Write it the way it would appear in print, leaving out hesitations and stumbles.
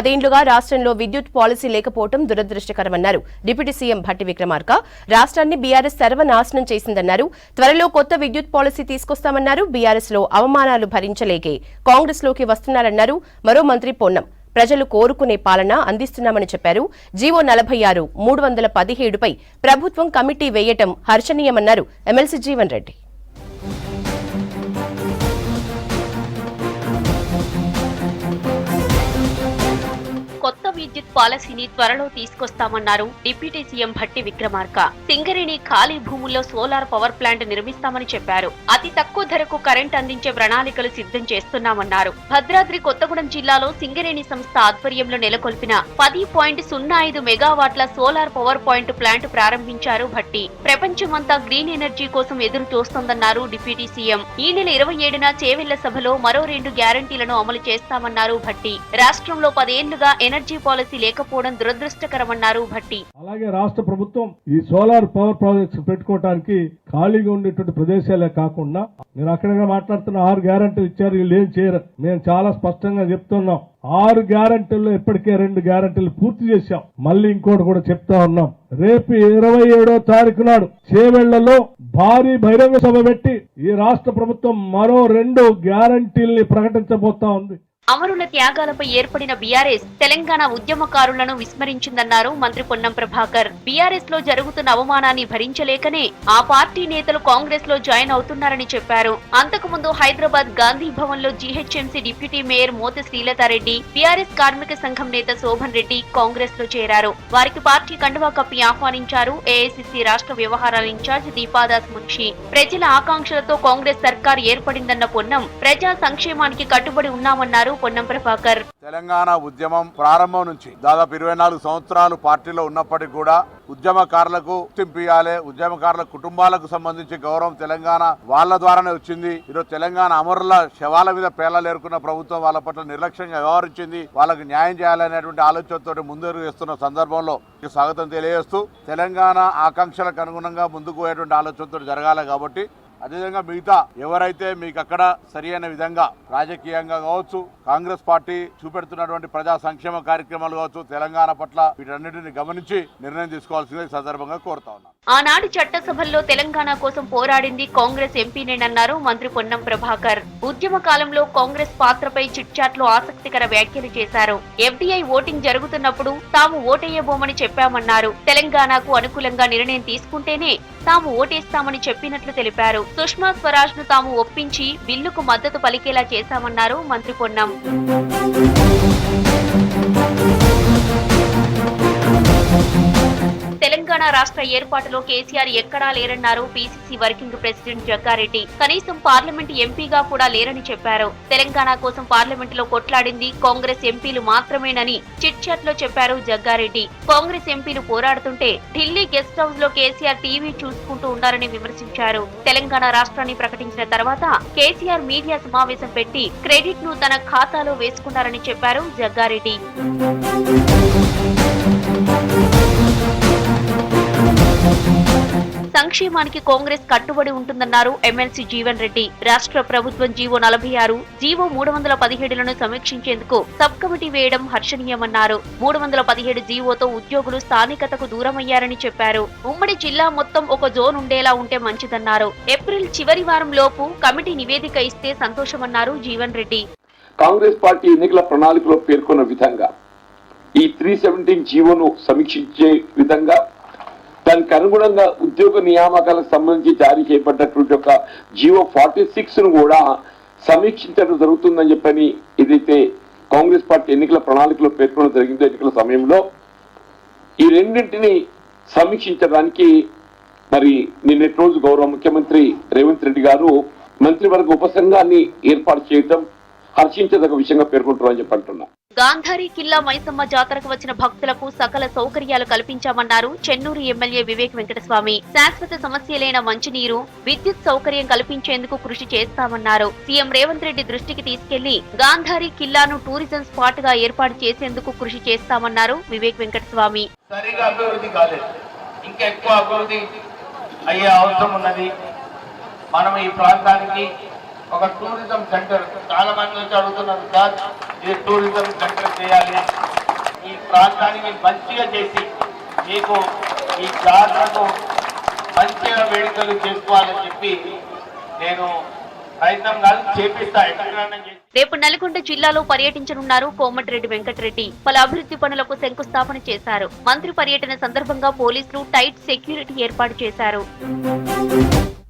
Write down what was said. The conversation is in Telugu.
10 ఏళ్లుగా రాష్ట్రంలో విద్యుత్ పాలసీ లేకపోవడం దురదృష్టకరమన్నారు డిప్యూటీ సీఎం భట్టి విక్రమార్క. రాష్ట్రాన్ని బీఆర్ఎస్ సర్వనాశనం చేసిందన్నారు. త్వరలో కొత్త విద్యుత్ పాలసీ తీసుకొస్తామన్నారు. బీఆర్ఎస్ లో అవమానాలు భరించలేకే కాంగ్రెస్ లోకి వస్తున్నారన్నారు. మరో మంత్రి పొన్నం ప్రజలు కోరుకునే పాలన అందిస్తున్నామని చెప్పారు. జీవో 46 317పై ప్రభుత్వం కమిటీ వేయటం హర్షణీయమన్నారు ఎమ్మెల్సీ జీవన్ రెడ్డి. కొత్త విద్యుత్ పాలసీని త్వరలో తీసుకొస్తామన్నారు డిప్యూటీ సీఎం భట్టి విక్రమార్క. సింగరేణి ఖాళీ భూముల్లో సోలార్ పవర్ ప్లాంట్ నిర్మిస్తామని చెప్పారు. అతి తక్కువ ధరకు కరెంట్ అందించే ప్రణాళికలు సిద్ధం చేస్తున్నామన్నారు. భద్రాద్రి కొత్తగూడెం జిల్లాలో సింగరేణి సంస్థ ఆధ్వర్యంలో నెలకొల్పిన 10.05 మెగావాట్ల సోలార్ పవర్ పాయింట్ ప్లాంట్ ప్రారంభించారు భట్టి. ప్రపంచమంతా గ్రీన్ ఎనర్జీ కోసం ఎదురు చూస్తోందన్నారు డిప్యూటీ సీఎం. ఈ నెల 27న చేవెళ్ల సభలో మరో 2 గ్యారంటీలను అమలు చేస్తామన్నారు భట్టి. రాష్ట్రంలో 10 ఏళ్లుగా ఎనర్జీ పాలసీ లేకపోవడం దురదృష్టకరమన్నారు భట్టి. అలాగే రాష్ట్ర ప్రభుత్వం ఈ సోలార్ పవర్ ప్రాజెక్ట్స్ పెట్టుకోవడానికి ఖాళీగా ఉండేటువంటి ప్రదేశాలే కాకుండా నేను అక్కడ మాట్లాడుతున్న 6 గ్యారంటీలు ఇచ్చారు. వీళ్ళు ఏం చేయరు. మేము చాలా స్పష్టంగా చెప్తున్నాం. 6 గ్యారంటీల్లో ఇప్పటికే 2 గ్యారంటీలు పూర్తి చేశాం. మళ్ళీ ఇంకోటి కూడా చెప్తా ఉన్నాం. రేపు 27వ తారీఖు నాడు చేవెళ్లలో భారీ బహిరంగ సభ పెట్టి ఈ రాష్ట్ర ప్రభుత్వం మరో 2 గ్యారంటీల్ని ప్రకటించబోతా ఉంది. అమరుల త్యాగాలపై ఏర్పడిన బీఆర్ఎస్ తెలంగాణ ఉద్యమకారులను విస్మరించిందన్నారు మంత్రి పొన్నం ప్రభాకర్. బీఆర్ఎస్ లో జరుగుతున్న అవమానాన్ని భరించలేకనే ఆ పార్టీ నేతలు కాంగ్రెస్ లో జాయిన్ అవుతున్నారని చెప్పారు. అంతకుముందు హైదరాబాద్ గాంధీ భవన్ లో GHMC deputy mayor Moti Srilatha Reddy, BRS కార్మిక సంఘం నేత శోభన్ రెడ్డి కాంగ్రెస్ లో చేరారు. వారికి పార్టీ కండువా కప్పి ఆహ్వానించారు ఏఐసీసీ రాష్ట్ర వ్యవహారాల ఇన్ఛార్జ్ దీపాదాస్ మున్షి. ప్రజల ఆకాంక్షలతో కాంగ్రెస్ సర్కార్ ఏర్పడిందన్న పొన్నం ప్రజా సంక్షేమానికి కట్టుబడి ఉన్నామన్నారు పొన్నం ప్రభాకర్. తెలంగాణ ఉద్యమం ప్రారంభం నుంచి దాదాపు 24 సంవత్సరాలు పార్టీలో ఉన్నప్పటికీ కూడా ఉద్యమకారులకు గుర్తింపియాలి, ఉద్యమకారుల కుటుంబాలకు సంబంధించి గౌరవం తెలంగాణ వాళ్ళ ద్వారానే వచ్చింది. ఈరోజు తెలంగాణ అమరుల శవాల మీద పేర్లు ఏరుకున్న ప్రభుత్వం వాళ్ళ పట్ల నిర్లక్ష్యంగా వ్యవహరించింది. వాళ్ళకు న్యాయం చేయాలనేటువంటి ఆలోచనతో ముందుకు వేస్తున్న సందర్భంలో స్వాగతం తెలియజేస్తూ తెలంగాణ ఆకాంక్షలకు అనుగుణంగా ముందుకు పోయేటువంటి ఆలోచనతో జరగాలి. కాబట్టి అదేవిధంగా మిగతా ఎవరైతే మీకు అక్కడ సరి అయిన విధంగా రాజకీయంగా కావచ్చు, కాంగ్రెస్ పార్టీ చూపెడుతున్నటువంటి ప్రజా సంక్షేమ కార్యక్రమాలు కావచ్చు, తెలంగాణ పట్ల వీటన్నిటిని గమనించి నిర్ణయం తీసుకోవాల్సింది సందర్భంగా కోరుతా ఉన్నాను. ఆనాడు చట్టసభల్లో తెలంగాణ కోసం పోరాడింది కాంగ్రెస్ ఎంపీనేనన్నారు మంత్రి పొన్నం ప్రభాకర్. ఉద్యమ కాలంలో కాంగ్రెస్ పాత్రపై చిట్చాట్ లో ఆసక్తికర వ్యాఖ్యలు చేశారు. ఎఫ్డీఐ ఓటింగ్ జరుగుతున్నప్పుడు తాము ఓటేయబోమని చెప్పామన్నారు. తెలంగాణకు అనుకూలంగా నిర్ణయం తీసుకుంటేనే తాము ఓటేస్తామని చెప్పినట్లు తెలిపారు. సుష్మా స్వరాజ్ ను తాము ఒప్పించి బిల్లుకు మద్దతు పలికేలా చేశామన్నారు మంత్రి పొన్నం. తెలంగాణ రాష్ట్ర ఏర్పాటులో కేసీఆర్ ఎక్కడా లేరన్నారు పీసీసీ వర్కింగ్ ప్రెసిడెంట్ జగ్గారెడ్డి. కనీసం పార్లమెంట్ ఎంపీగా కూడా లేరని చెప్పారు. తెలంగాణ కోసం పార్లమెంటులో కొట్లాడింది కాంగ్రెస్ ఎంపీలు మాత్రమేనని చిట్ చాట్ లో చెప్పారు జగ్గారెడ్డి. కాంగ్రెస్ ఎంపీలు పోరాడుతుంటే ఢిల్లీ గెస్ట్ హౌస్ లో కేసీఆర్ టీవీ చూసుకుంటూ ఉండారని విమర్శించారు. తెలంగాణ రాష్ట్రాన్ని ప్రకటించిన తర్వాత కేసీఆర్ మీడియా సమావేశం పెట్టి క్రెడిట్ ను తన ఖాతాలో వేసుకున్నారని చెప్పారు జగ్గారెడ్డి. సంక్షేమానికి కాంగ్రెస్ కట్టుబడి ఉంటుందన్నారు ఎమ్మెల్సీ జీవన్ రెడ్డి. రాష్ట్ర ప్రభుత్వం జీవో 46, జీవో 317లను సమీక్షించేందుకు సబ్ కమిటీ వేయడం హర్షణీయమన్నారు. 317 జీవోతో ఉద్యోగులు స్థానికతకు దూరమయ్యారని చెప్పారు. ఉమ్మడి జిల్లా మొత్తం ఒక జోన్ ఉండేలా ఉంటే మంచిదన్నారు. ఏప్రిల్ చివరి వారం లోపు కమిటీ నివేదిక ఇస్తే సంతోషమన్నారు జీవన్ రెడ్డి. కాంగ్రెస్ పార్టీ ఎన్నికల ప్రణాళికలో పేర్కొన్న విధంగా ఈ 317 జీవోను సమీక్షించే విధంగా దానికి అనుగుణంగా ఉద్యోగ నియామకాలకు సంబంధించి జారీ చేయబడ్డటువంటి ఒక జీవో 46ను కూడా సమీక్షించడం జరుగుతుందని చెప్పని ఏదైతే కాంగ్రెస్ పార్టీ ఎన్నికల ప్రణాళికలో పేర్కొనడం జరిగిందో ఎన్నికల సమయంలో ఈ రెండింటిని సమీక్షించడానికి మరి నిన్నటి రోజు గౌరవ ముఖ్యమంత్రి రేవంత్ రెడ్డి గారు మంత్రివర్గ ఉపసంఘాన్ని ఏర్పాటు చేయడం హర్షించదగ్గ విషయంగా పేర్కొంటున్నారని చెప్పంటున్నా. గాంధారి కిల్లా మైసమ్మ జాతరకు వచ్చిన భక్తులకు సకల సౌకర్యాలు కల్పించామన్నారు చెన్నూరు ఎమ్మెల్యే వివేక్ వెంకటస్వామి. శాశ్వత సమస్యలైన మంచినీరు, విద్యుత్ సౌకర్యం కల్పించేందుకు కృషి చేస్తామన్నారు. సీఎం రేవంత్ రెడ్డి దృష్టికి తీసుకెళ్లి గాంధారి కిల్లాను టూరిజం స్పాట్ గా ఏర్పాటు చేసేందుకు కృషి చేస్తామన్నారు వివేక్ వెంకటస్వామి. మనం ఈ ప్రాంతానికి ఒక టూరిజం సెంటర్ చాలా మంది వచ్చి అడుగుతున్నారు సార్, ఇది టూరిజం సెంటర్ చేయాలి, ప్రాంతాన్ని మేము మంచిగా చేసి మీకు ఈ జాతరకు మంచిగా వేడుకలు చేసుకోవాలని చెప్పి నేను ప్రయత్నం కాదు చేపిస్తా ఎక్కడైనా చేసి. రేపు నల్గొండ జిల్లాలో పర్యటించనున్నారు కోమటిరెడ్డి వెంకటరెడ్డి. పలు అభివృద్ధి పనులకు శంకుస్థాపన చేశారు. మంత్రి పర్యటన సందర్భంగా పోలీసులు టైట్ సెక్యూరిటీ ఏర్పాటు చేశారు.